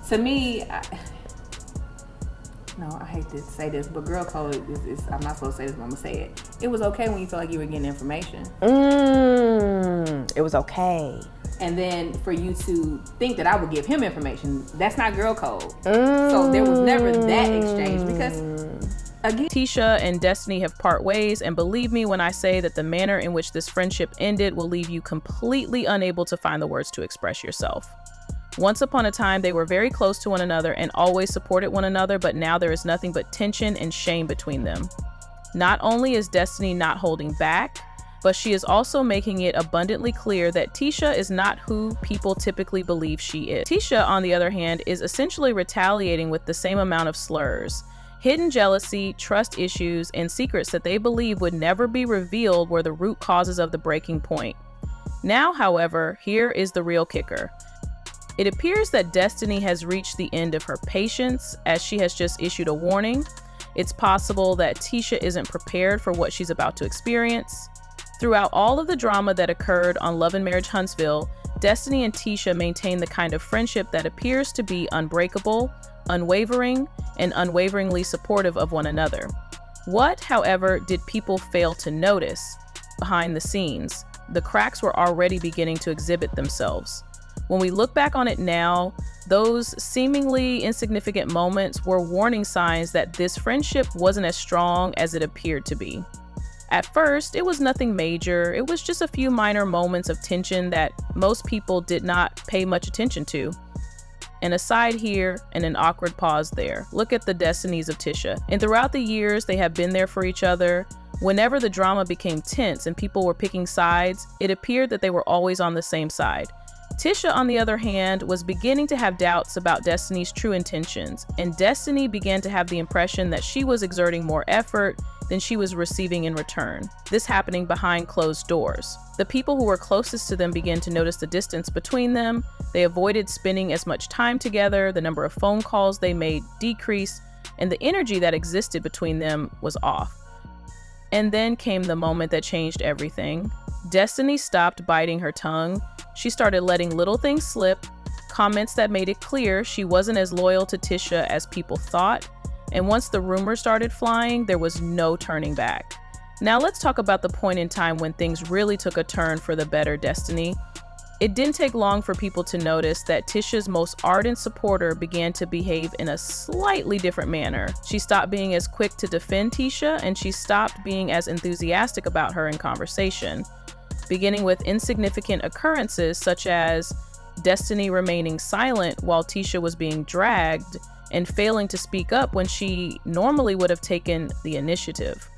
To me, I hate to say this, but girl code is I'm not supposed to say this, but I'm gonna say it. It was okay when you felt like you were getting information. It was okay. And then for you to think that I would give him information, that's not girl code. So there was never that exchange because, again, Tisha and Destiny have part ways, and believe me when I say that the manner in which this friendship ended will leave you completely unable to find the words to express yourself. Once upon a time, they were very close to one another and always supported one another, but now there is nothing but tension and shame between them. Not only is Destiny not holding back, but she is also making it abundantly clear that Tisha is not who people typically believe she is. Tisha, on the other hand, is essentially retaliating with the same amount of slurs. Hidden jealousy, trust issues, and secrets that they believe would never be revealed were the root causes of the breaking point. Now, however, here is the real kicker. It appears that Destiny has reached the end of her patience, as she has just issued a warning. It's possible that Tisha isn't prepared for what she's about to experience. Throughout all of the drama that occurred on Love and Marriage Huntsville, Destiny and Tisha maintain the kind of friendship that appears to be unbreakable, unwavering, and unwaveringly supportive of one another. What, however, did people fail to notice? Behind the scenes, the cracks were already beginning to exhibit themselves. When we look back on it now, those seemingly insignificant moments were warning signs that this friendship wasn't as strong as it appeared to be. At first, it was nothing major. It was just a few minor moments of tension that most people did not pay much attention to. An aside here and an awkward pause there. Look at the destinies of Tisha. And throughout the years, they have been there for each other. Whenever the drama became tense and people were picking sides, it appeared that they were always on the same side. Tisha, on the other hand, was beginning to have doubts about Destiny's true intentions, and Destiny began to have the impression that she was exerting more effort than she was receiving in return. This happening behind closed doors. The people who were closest to them began to notice the distance between them. They avoided spending as much time together, the number of phone calls they made decreased, and the energy that existed between them was off. And then came the moment that changed everything. Destiny stopped biting her tongue. She started letting little things slip, comments that made it clear she wasn't as loyal to Tisha as people thought. And once the rumors started flying, there was no turning back. Now let's talk about the point in time when things really took a turn for the better, Destiny. It didn't take long for people to notice that Tisha's most ardent supporter began to behave in a slightly different manner. She stopped being as quick to defend Tisha, and she stopped being as enthusiastic about her in conversation. Beginning with insignificant occurrences such as Destiny remaining silent while Tisha was being dragged and failing to speak up when she normally would have taken the initiative.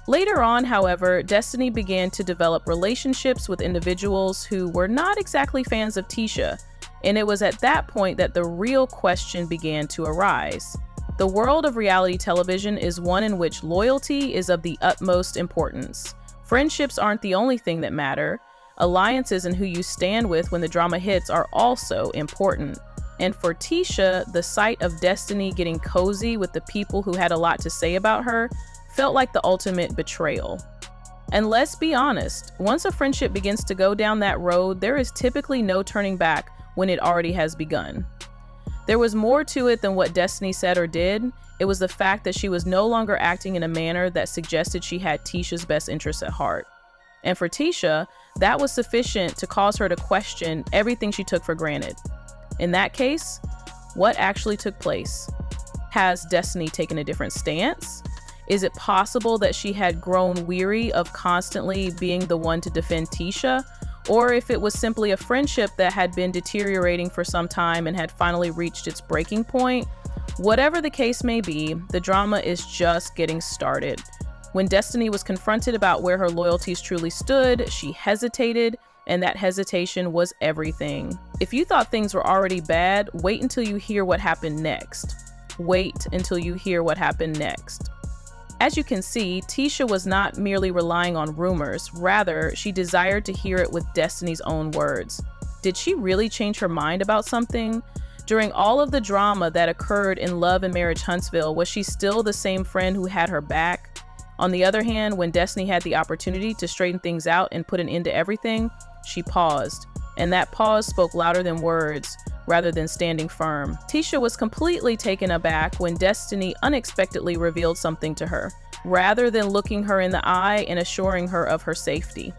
Later on, however, Destiny began to develop relationships with individuals who were not exactly fans of Tisha, and it was at that point that the real question began to arise. The world of reality television is one in which loyalty is of the utmost importance. Friendships aren't the only thing that matter. Alliances and who you stand with when the drama hits are also important. And for Tisha, the sight of Destiny getting cozy with the people who had a lot to say about her felt like the ultimate betrayal. And let's be honest, once a friendship begins to go down that road, there is typically no turning back when it already has begun. There was more to it than what Destiny said or did. It was the fact that she was no longer acting in a manner that suggested she had Tisha's best interests at heart. And for Tisha, that was sufficient to cause her to question everything she took for granted. In that case, what actually took place? Has Destiny taken a different stance? Is it possible that she had grown weary of constantly being the one to defend Tisha? Or if it was simply a friendship that had been deteriorating for some time and had finally reached its breaking point? Whatever the case may be, the drama is just getting started. When Destiny was confronted about where her loyalties truly stood, she hesitated, and that hesitation was everything. If you thought things were already bad, wait until you hear what happened next. Wait until you hear what happened next. As you can see, Tisha was not merely relying on rumors. Rather, she desired to hear it with Destiny's own words. Did she really change her mind about something? During all of the drama that occurred in Love and Marriage Huntsville, was she still the same friend who had her back? On the other hand, when Destiny had the opportunity to straighten things out and put an end to everything, she paused. And that pause spoke louder than words. rather than standing firm. Tisha was completely taken aback when Destiny unexpectedly revealed something to her, rather than looking her in the eye and assuring her of her safety.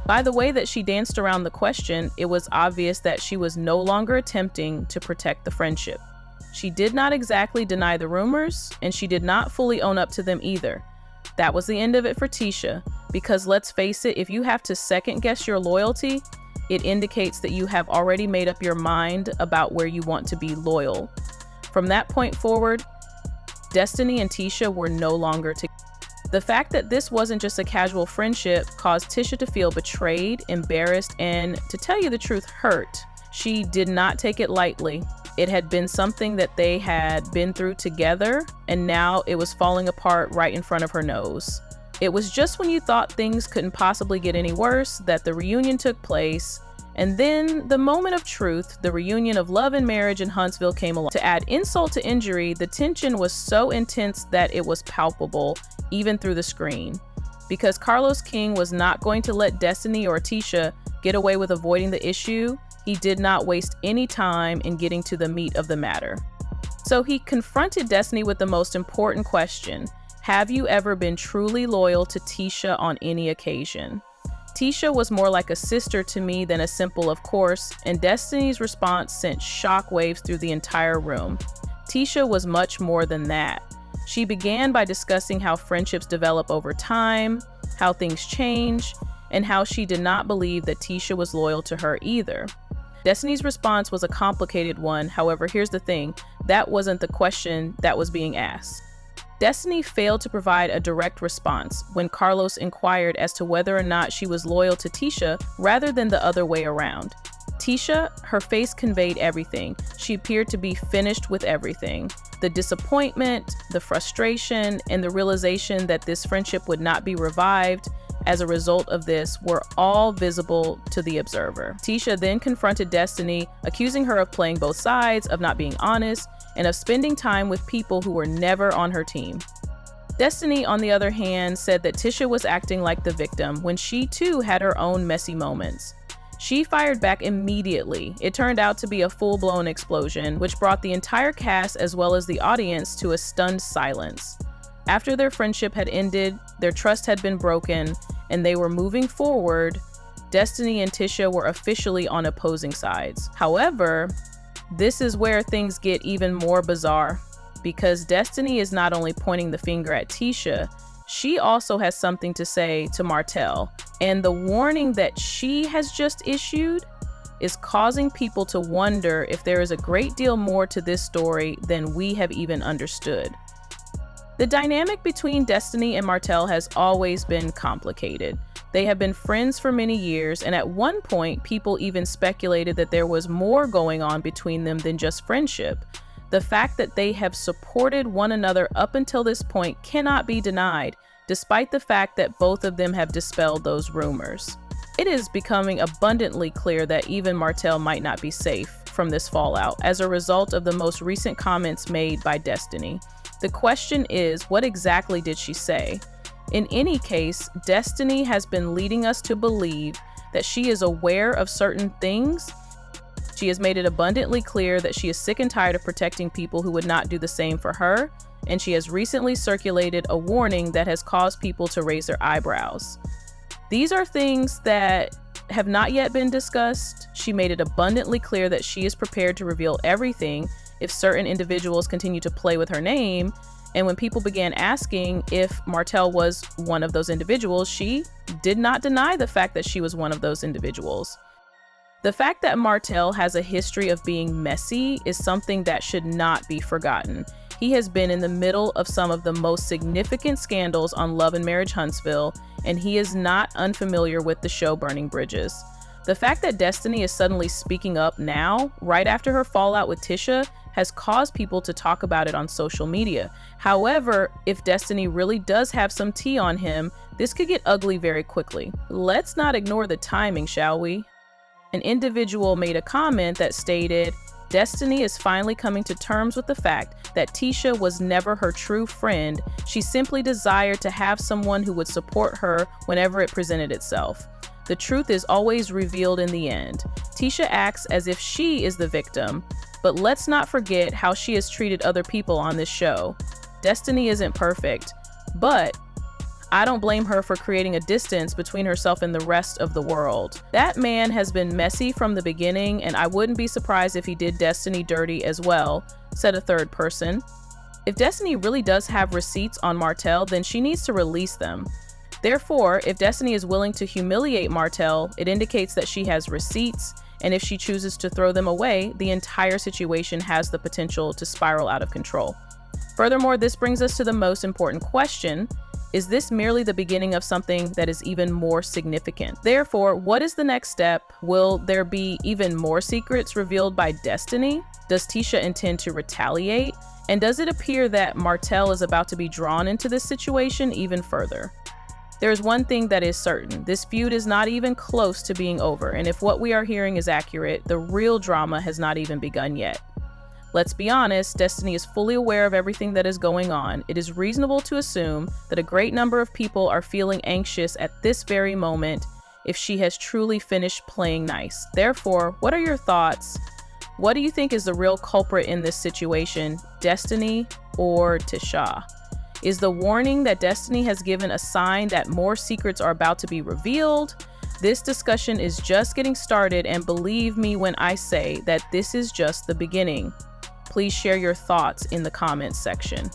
By the way that she danced around the question, it was obvious that she was no longer attempting to protect the friendship. She did not exactly deny the rumors, and she did not fully own up to them either. That was the end of it for Tisha, because let's face it, if you have to second guess your loyalty, it indicates that you have already made up your mind about where you want to be loyal. From that point forward, Destiny and Tisha were no longer together. The fact that this wasn't just a casual friendship caused Tisha to feel betrayed, embarrassed, and, to tell you the truth, hurt. She did not take it lightly. It had been something that they had been through together, and now it was falling apart right in front of her nose. It was just when you thought things couldn't possibly get any worse that the reunion took place, and then the moment of truth, the reunion of love and marriage in Huntsville, came along. To add insult to injury, the tension was so intense that it was palpable, even through the screen. Because Carlos King was not going to let Destiny or Tisha get away with avoiding the issue, he did not waste any time in getting to the meat of the matter. So he confronted Destiny with the most important question: have you ever been truly loyal to Tisha on any occasion? Tisha was more like a sister to me than a simple of course, and Destiny's response sent shockwaves through the entire room. Tisha was much more than that. She began by discussing how friendships develop over time, how things change, and how she did not believe that Tisha was loyal to her either. Destiny's response was a complicated one. However, here's the thing, that wasn't the question that was being asked. Destiny failed to provide a direct response when Carlos inquired as to whether or not she was loyal to Tisha rather than the other way around. Tisha, her face conveyed everything. She appeared to be finished with everything. The disappointment, the frustration, and the realization that this friendship would not be revived as a result of this were all visible to the observer. Tisha then confronted Destiny, accusing her of playing both sides, of not being honest, and of spending time with people who were never on her team. Destiny, on the other hand, said that Tisha was acting like the victim when she too had her own messy moments. She fired back immediately. It turned out to be a full-blown explosion, which brought the entire cast as well as the audience to a stunned silence. After their friendship had ended, their trust had been broken, and they were moving forward, Destiny and Tisha were officially on opposing sides. However, this is where things get even more bizarre, because Destiny is not only pointing the finger at Tisha, she also has something to say to Martell, and the warning that she has just issued is causing people to wonder if there is a great deal more to this story than we have even understood. The dynamic between Destiny and Martell has always been complicated. They have been friends for many years, and at one point, people even speculated that there was more going on between them than just friendship. The fact that they have supported one another up until this point cannot be denied, despite the fact that both of them have dispelled those rumors. It is becoming abundantly clear that even Martell might not be safe from this fallout as a result of the most recent comments made by Destiny. The question is, what exactly did she say? In any case, Destiny has been leading us to believe that she is aware of certain things. She has made it abundantly clear that she is sick and tired of protecting people who would not do the same for her, and she has recently circulated a warning that has caused people to raise their eyebrows. These are things that have not yet been discussed. She made it abundantly clear that she is prepared to reveal everything if certain individuals continue to play with her name. And when people began asking if Martell was one of those individuals, she did not deny the fact that she was one of those individuals. The fact that Martell has a history of being messy is something that should not be forgotten. He has been in the middle of some of the most significant scandals on Love and Marriage Huntsville, and he is not unfamiliar with the show Burning Bridges. The fact that Destiny is suddenly speaking up now, right after her fallout with Tisha, has caused people to talk about it on social media. However, if Destiny really does have some tea on him, this could get ugly very quickly. Let's not ignore the timing, shall we? An individual made a comment that stated, Destiny is finally coming to terms with the fact that Tisha was never her true friend. She simply desired to have someone who would support her whenever it presented itself. The truth is always revealed in the end. Tisha acts as if she is the victim, but let's not forget how she has treated other people on this show. Destiny isn't perfect, but I don't blame her for creating a distance between herself and the rest of the world. That man has been messy from the beginning, and I wouldn't be surprised if he did Destiny dirty as well, said a third person. If Destiny really does have receipts on Martell, then she needs to release them. Therefore, if Destiny is willing to humiliate Martell, it indicates that she has receipts, and if she chooses to throw them away, the entire situation has the potential to spiral out of control. Furthermore, this brings us to the most important question. Is this merely the beginning of something that is even more significant? Therefore, what is the next step? Will there be even more secrets revealed by Destiny? Does Tisha intend to retaliate? And does it appear that Martell is about to be drawn into this situation even further? There is one thing that is certain. This feud is not even close to being over, and if what we are hearing is accurate, the real drama has not even begun yet. Let's be honest, Destiny is fully aware of everything that is going on. It is reasonable to assume that a great number of people are feeling anxious at this very moment if she has truly finished playing nice. Therefore, what are your thoughts? What do you think is the real culprit in this situation, Destiny or Tisha? Is the warning that Destiny has given a sign that more secrets are about to be revealed? This discussion is just getting started, and believe me when I say that this is just the beginning. Please share your thoughts in the comments section.